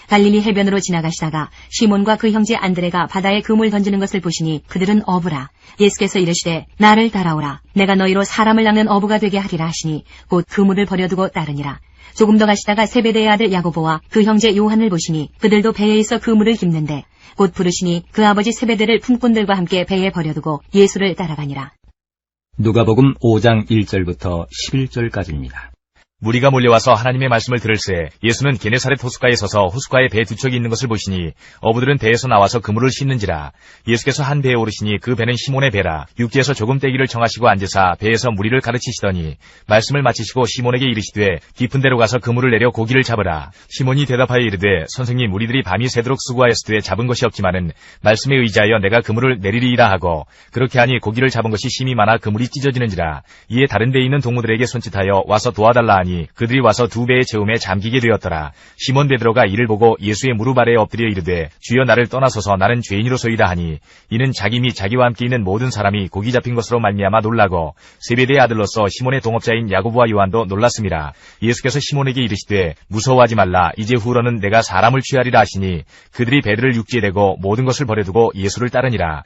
갈릴리 해변으로 지나가시다가 시몬과 그 형제 안드레가 바다에 그물 던지는 것을 보시니 그들은 어부라. 예수께서 이르시되 나를 따라오라. 내가 너희로 사람을 낚는 어부가 되게 하리라 하시니 곧 그물을 버려두고 따르니라. 조금 더 가시다가 세베대의 아들 야고보와 그 형제 요한을 보시니 그들도 배에 있어 그물을 깁는데 곧 부르시니 그 아버지 세베대를 품꾼들과 함께 배에 버려두고 예수를 따라가니라. 누가복음 5장 1절부터 11절까지입니다. 무리가 몰려와서 하나님의 말씀을 들을새 예수는 게네사렛 호숫가에 서서 호숫가에 배 두 척이 있는 것을 보시니 어부들은 배에서 나와서 그물을 씻는지라. 예수께서 한 배에 오르시니 그 배는 시몬의 배라. 육지에서 조금 떼기를 정하시고 앉으사 배에서 무리를 가르치시더니 말씀을 마치시고 시몬에게 이르시되 깊은 데로 가서 그물을 내려 고기를 잡으라. 시몬이 대답하여 이르되 선생님, 우리들이 밤이 새도록 수고하였으되 잡은 것이 없지만은 말씀에 의지하여 내가 그물을 내리리이다 하고 그렇게 하니 고기를 잡은 것이 심이 많아 그물이 찢어지는지라. 이에 다른 데에 있는 동무들에게 손짓하여 와서 도와달라 하니 그들이 와서 두 배의 채움에 잠기게 되었더라. 시몬 베드로가 이를 보고 예수의 무릎 아래에 엎드려 이르되 주여, 나를 떠나소서, 나는 죄인이로소이다 하니 이는 자기 및 자기와 함께 있는 모든 사람이 고기 잡힌 것으로 말미암아 놀라고 세베대의 아들로서 시몬의 동업자인 야고보와 요한도 놀랐음이라. 예수께서 시몬에게 이르시되 무서워하지 말라. 이제 후로는 내가 사람을 취하리라 하시니 그들이 배를 육지에 대고 모든 것을 버려두고 예수를 따르니라.